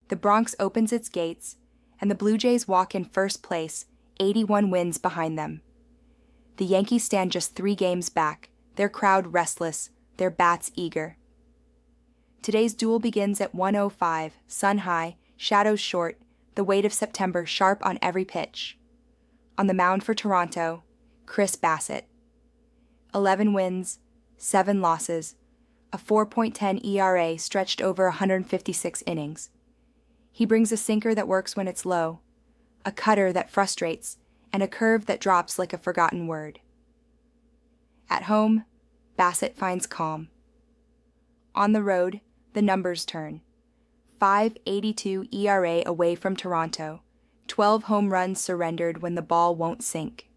The Bronx opens its gates, and the Blue Jays walk in first place, 81 wins behind them. The Yankees stand just 3 games back, their crowd restless, their bats eager. Today's duel begins at 1:05, sun high, shadows short, the weight of September sharp on every pitch. On the mound for Toronto, Chris Bassett. 11 wins, 7 losses, a 4.10 ERA stretched over 156 innings. He brings a sinker that works when it's low, a cutter that frustrates, and a curve that drops like a forgotten word. At home, Bassett finds calm. On the road, the numbers turn. 5.82 ERA away from Toronto, 12 home runs surrendered when the ball won't sink.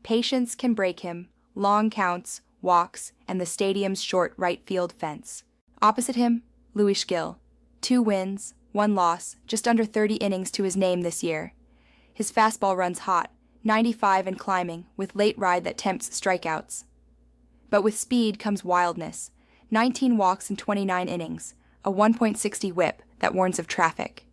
Patience can break him, long counts, walks, and the stadium's short right field fence. Opposite him, Louis Gill. 2 wins, 1 loss, just under 30 innings to his name this year. His fastball runs hot, 95 and climbing, with late ride that tempts strikeouts. But with speed comes wildness. 19 walks in 29 innings, a 1.60 whip that warns of traffic.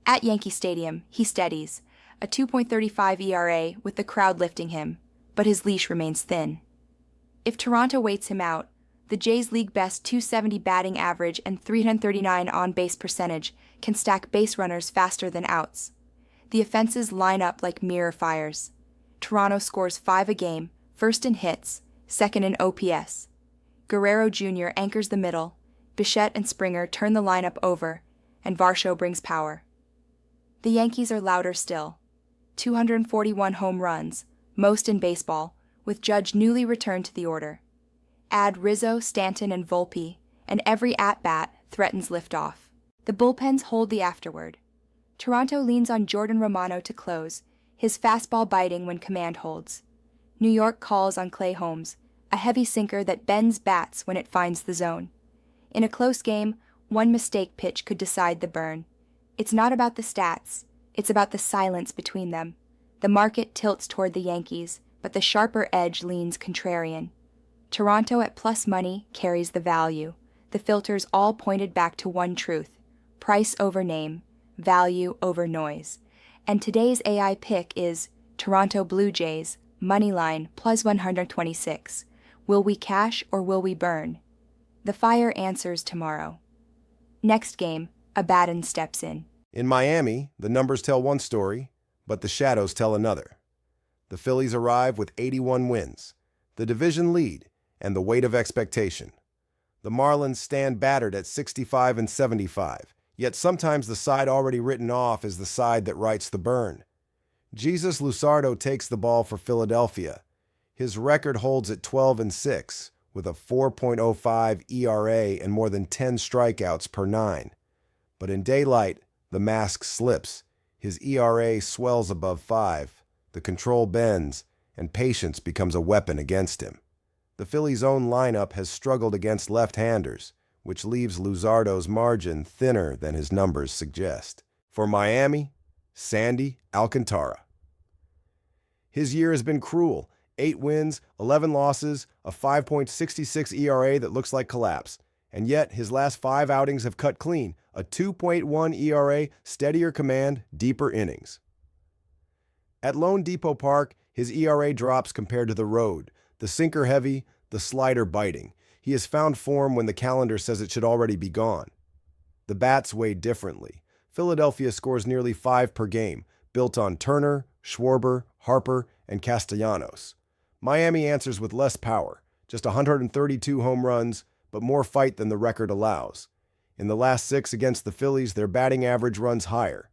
At Yankee Stadium, he steadies, a 2.35 ERA with the crowd lifting him, but his leash remains thin. If Toronto waits him out, the Jays' league-best .270 batting average and .339 on-base percentage can stack base runners faster than outs. The offenses line up like mirror fires. Toronto scores 5 a game, first in hits, second in OPS. Guerrero Jr. anchors the middle, Bichette and Springer turn the lineup over, and Varsho brings power. The Yankees are louder still. 241 home runs, most in baseball, with Judge newly returned to the order. Add Rizzo, Stanton, and Volpe, and every at-bat threatens liftoff. The bullpens hold the afterword. Toronto leans on Jordan Romano to close, his fastball biting when command holds. New York calls on Clay Holmes, a heavy sinker that bends bats when it finds the zone. In a close game, one mistake pitch could decide the burn. It's not about the stats, it's about the silence between them. The market tilts toward the Yankees, but the sharper edge leans contrarian. Toronto at plus money carries the value. The filters all pointed back to one truth: price over name, value over noise. And today's AI pick is Toronto Blue Jays, moneyline plus 126. Will we cash or will we burn? The fire answers tomorrow. Next game, Abaddon steps in. In Miami, the numbers tell one story, but the shadows tell another. The Phillies arrive with 81 wins, the division lead, and the weight of expectation. The Marlins stand battered at 65 and 75, yet sometimes the side already written off is the side that writes the burn. Jesus Luzardo takes the ball for Philadelphia. His record holds at 12 and 6, with a 4.05 ERA and more than 10 strikeouts per 9. But in daylight, the mask slips. His ERA swells above 5, the control bends, and patience becomes a weapon against him. The Phillies' own lineup has struggled against left-handers, which leaves Luzardo's margin thinner than his numbers suggest. For Miami, Sandy Alcantara. His year has been cruel. 8 wins, 11 losses, a 5.66 ERA that looks like collapse. And yet, his last 5 outings have cut clean, a 2.1 ERA, steadier command, deeper innings. At Lone Depot Park, his ERA drops compared to the road, the sinker heavy, the slider biting. He has found form when the calendar says it should already be gone. The bats weigh differently. Philadelphia scores nearly 5 per game, built on Turner, Schwarber, Harper, and Castellanos. Miami answers with less power, just 132 home runs, but more fight than the record allows. In the last 6 against the Phillies, their batting average runs higher,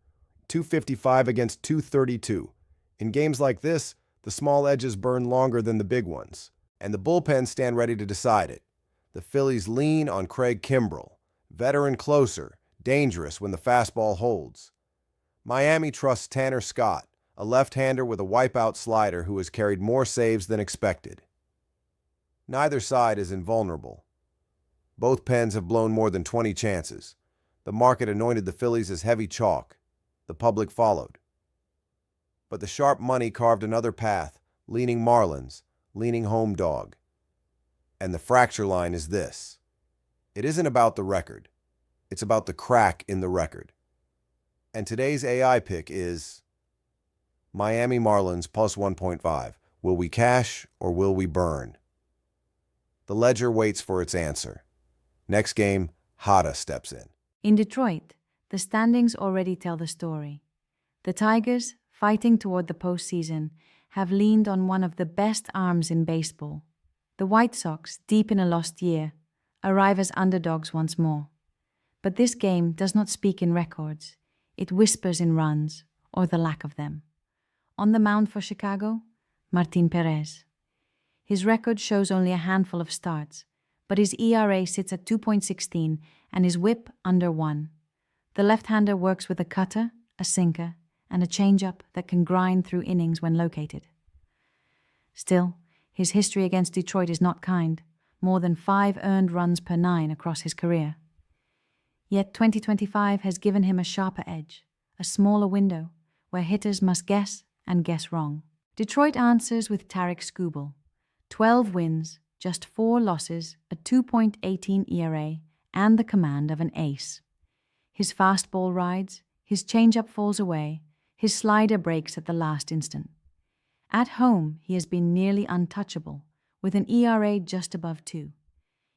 255 against 232. In games like this, the small edges burn longer than the big ones, and the bullpens stand ready to decide it. The Phillies lean on Craig Kimbrell, veteran closer, dangerous when the fastball holds. Miami trusts Tanner Scott, a left-hander with a wipeout slider who has carried more saves than expected. Neither side is invulnerable. Both pens have blown more than 20 chances. The market anointed the Phillies as heavy chalk. The public followed. But the sharp money carved another path, leaning Marlins, leaning home dog. And the fracture line is this. It isn't about the record. It's about the crack in the record. And today's AI pick is Miami Marlins plus 1.5. Will we cash or will we burn? The ledger waits for its answer. Next game, Hada steps in. In Detroit, the standings already tell the story. The Tigers, fighting toward the postseason, have leaned on one of the best arms in baseball. The White Sox, deep in a lost year, arrive as underdogs once more. But this game does not speak in records. It whispers in runs, or the lack of them. On the mound for Chicago, Martin Perez. His record shows only a handful of starts, but his ERA sits at 2.16 and his whip under 1. The left-hander works with a cutter, a sinker, and a changeup that can grind through innings when located. Still, his history against Detroit is not kind, more than 5 earned runs per 9 across his career. Yet 2025 has given him a sharper edge, a smaller window, where hitters must guess and guess wrong. Detroit answers with Tarik Skubal. 12 wins, just 4 losses, a 2.18 ERA, and the command of an ace. His fastball rides, his changeup falls away, his slider breaks at the last instant. At home, he has been nearly untouchable, with an ERA just above 2.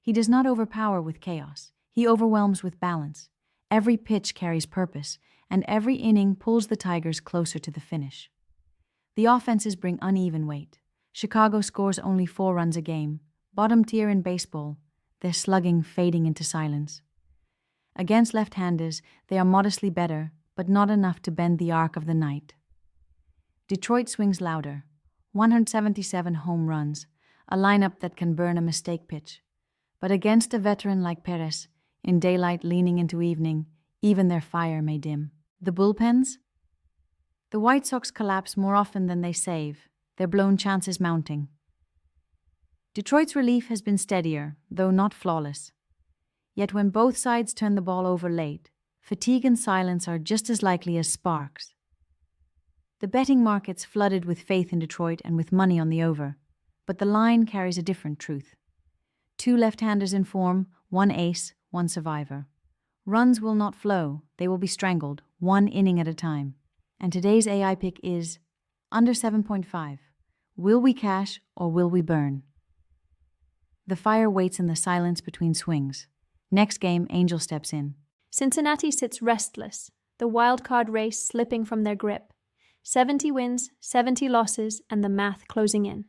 He does not overpower with chaos. He overwhelms with balance. Every pitch carries purpose, and every inning pulls the Tigers closer to the finish. The offenses bring uneven weight. Chicago scores only 4 runs a game, bottom tier in baseball, their slugging fading into silence. Against left-handers, they are modestly better, but not enough to bend the arc of the night. Detroit swings louder, 177 home runs, a lineup that can burn a mistake pitch. But against a veteran like Perez, in daylight leaning into evening, even their fire may dim. The bullpens? The White Sox collapse more often than they save, their blown chances mounting. Detroit's relief has been steadier, though not flawless. Yet when both sides turn the ball over late, fatigue and silence are just as likely as sparks. The betting market's flooded with faith in Detroit and with money on the over, but the line carries a different truth. 2 left-handers in form, 1 ace, 1 survivor. Runs will not flow, they will be strangled, 1 inning at a time. And today's AI pick is under 7.5. Will we cash or will we burn? The fire waits in the silence between swings. Next game, Angel steps in. Cincinnati sits restless, the wild card race slipping from their grip. 70 wins, 70 losses, and the math closing in.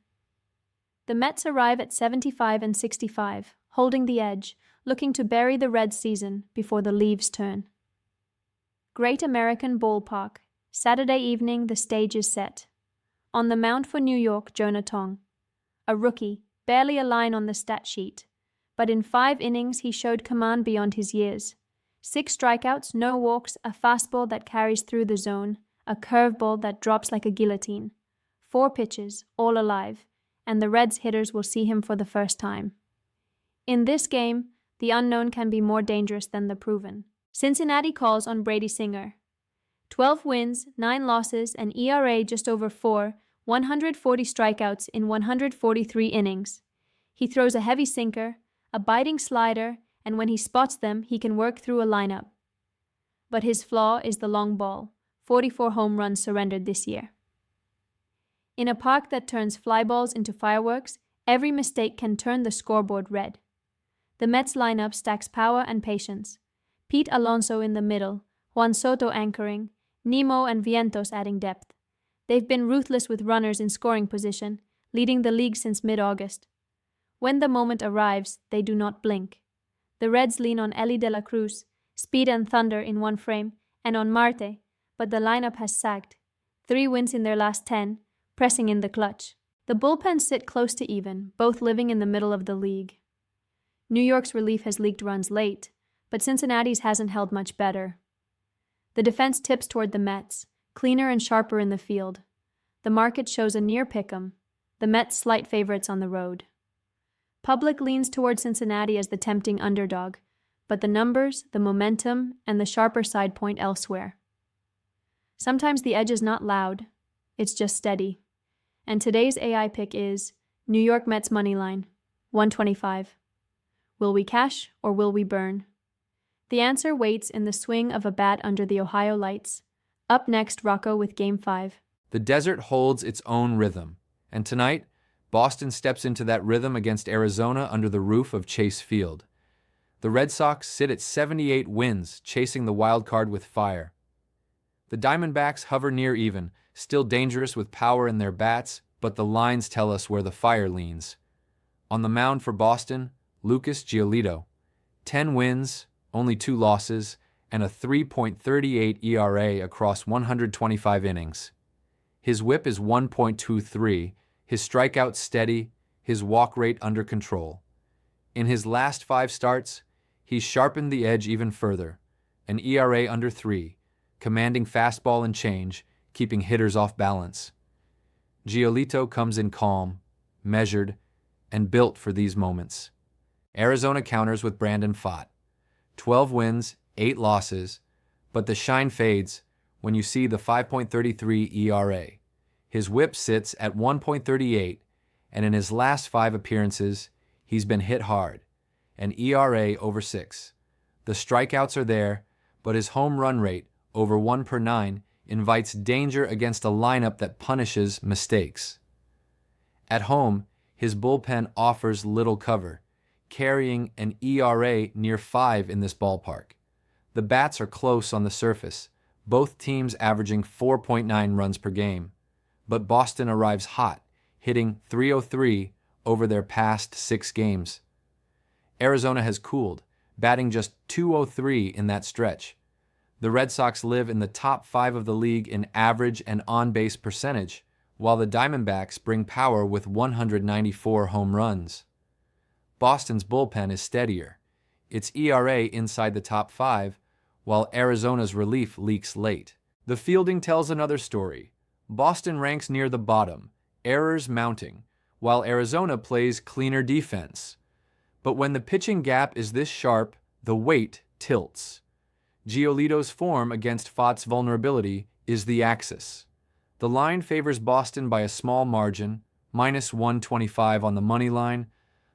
The Mets arrive at 75 and 65, holding the edge, looking to bury the Reds season before the leaves turn. Great American Ballpark. Saturday evening, the stage is set. On the mound for New York, Jonah Tong. A rookie, barely a line on the stat sheet. But in 5 innings, he showed command beyond his years. 6 strikeouts, no walks, a fastball that carries through the zone, a curveball that drops like a guillotine. 4 pitches, all alive, and the Reds hitters will see him for the first time. In this game, the unknown can be more dangerous than the proven. Cincinnati calls on Brady Singer. 12 wins, 9 losses, an ERA just over 4, 140 strikeouts in 143 innings. He throws a heavy sinker, a biting slider, and when he spots them, he can work through a lineup. But his flaw is the long ball, 44 home runs surrendered this year. In a park that turns fly balls into fireworks, every mistake can turn the scoreboard red. The Mets lineup stacks power and patience. Pete Alonso in the middle, Juan Soto anchoring, Nemo and Vientos adding depth. They've been ruthless with runners in scoring position, leading the league since mid-August. When the moment arrives, they do not blink. The Reds lean on Elly De La Cruz, speed and thunder in one frame, and on Marte, but the lineup has sagged. 3 wins in their last 10, pressing in the clutch. The bullpens sit close to even, both living in the middle of the league. New York's relief has leaked runs late, but Cincinnati's hasn't held much better. The defense tips toward the Mets, cleaner and sharper in the field. The market shows a near pick'em, the Mets slight favorites on the road. Public leans toward Cincinnati as the tempting underdog, but the numbers, the momentum, and the sharper side point elsewhere. Sometimes the edge is not loud, it's just steady. And today's AI pick is New York Mets moneyline, 125. Will we cash or will we burn? The answer waits in the swing of a bat under the Ohio lights. Up next, Rocco with Game 5. The desert holds its own rhythm, and tonight, Boston steps into that rhythm against Arizona under the roof of Chase Field. The Red Sox sit at 78 wins, chasing the wild card with fire. The Diamondbacks hover near even, still dangerous with power in their bats, but the lines tell us where the fire leans. On the mound for Boston, Lucas Giolito. 10 wins, only 2 losses, and a 3.38 ERA across 125 innings. His whip is 1.23, his strikeout steady, his walk rate under control. In his last 5 starts, he's sharpened the edge even further, an ERA under 3, commanding fastball and change, keeping hitters off balance. Giolito comes in calm, measured, and built for these moments. Arizona counters with Brandon Pfaadt. 12 wins, 8 losses, but the shine fades when you see the 5.33 ERA. His whip sits at 1.38, and in his last 5 appearances, he's been hit hard, an ERA over 6. The strikeouts are there, but his home run rate, over 1 per 9, invites danger against a lineup that punishes mistakes. At home, his bullpen offers little cover, carrying an ERA near 5 in this ballpark. The bats are close on the surface, both teams averaging 4.9 runs per game. But Boston arrives hot, hitting .303 over their past 6 games. Arizona has cooled, batting just .203 in that stretch. The Red Sox live in the top 5 of the league in average and on-base percentage, while the Diamondbacks bring power with 194 home runs. Boston's bullpen is steadier, its ERA inside the top 5, while Arizona's relief leaks late. The fielding tells another story. Boston ranks near the bottom, errors mounting, while Arizona plays cleaner defense. But when the pitching gap is this sharp, the weight tilts. Giolito's form against Pfaadt's vulnerability is the axis. The line favors Boston by a small margin, minus 125 on the money line,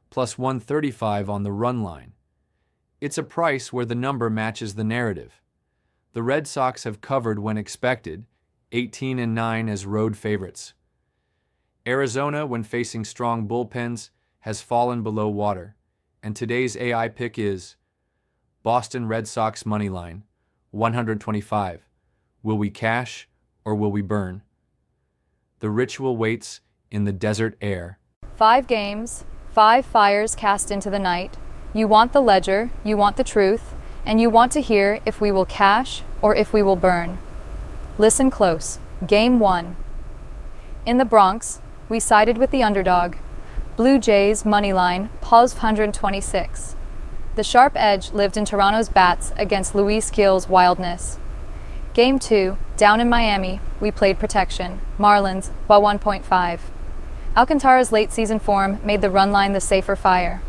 plus 135 on the run line. It's a price where the number matches the narrative. The Red Sox have covered when expected, 18-9 as road favorites. Arizona, when facing strong bullpens, has fallen below water, and today's AI pick is Boston Red Sox money line, 125. Will we cash or will we burn? The ritual waits in the desert air. 5 games, 5 fires cast into the night. You want the ledger, you want the truth, and you want to hear if we will cash or if we will burn. Listen close. Game 1. In the Bronx, we sided with the underdog. Blue Jays money line, plus 126. The sharp edge lived in Toronto's bats against Luis Gil's wildness. Game 2, down in Miami, we played protection. Marlins, by 1.5. Alcantara's late season form made the run line the safer fire.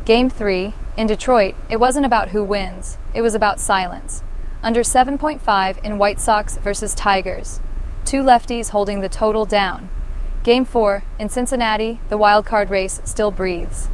Game 3, in Detroit, it wasn't about who wins, it was about silence. Under 7.5 in White Sox versus Tigers. 2 lefties holding the total down. Game 4, in Cincinnati, the wild card race still breathes.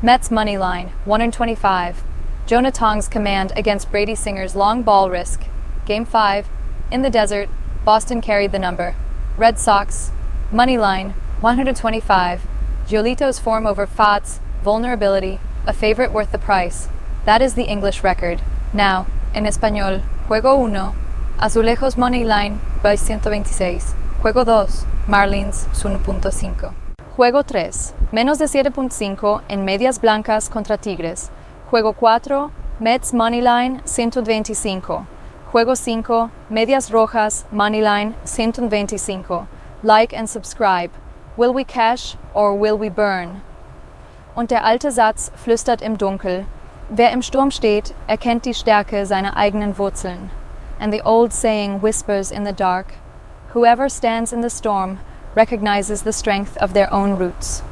Mets money line, 125. Jonah Tong's command against Brady Singer's long ball risk. Game 5, in the desert, Boston carried the number. Red Sox, money line, 125. Giolito's form over Pfaadt's vulnerability, a favorite worth the price. That is the English record. Now, en español, Juego 1, Azulejos money line, by 126. Juego 2, Marlins, 1.5. Juego 3, menos de 7.5 en Medias Blancas contra Tigres. Juego 4, Mets money line, 125. Juego 5, Medias Rojas money line, 125. Like and subscribe. Will we cash or will we burn? Und der alte Satz flüstert im Dunkel. Wer im Sturm steht, erkennt die Stärke seiner eigenen Wurzeln. And the old saying whispers in the dark. Whoever stands in the storm recognizes the strength of their own roots.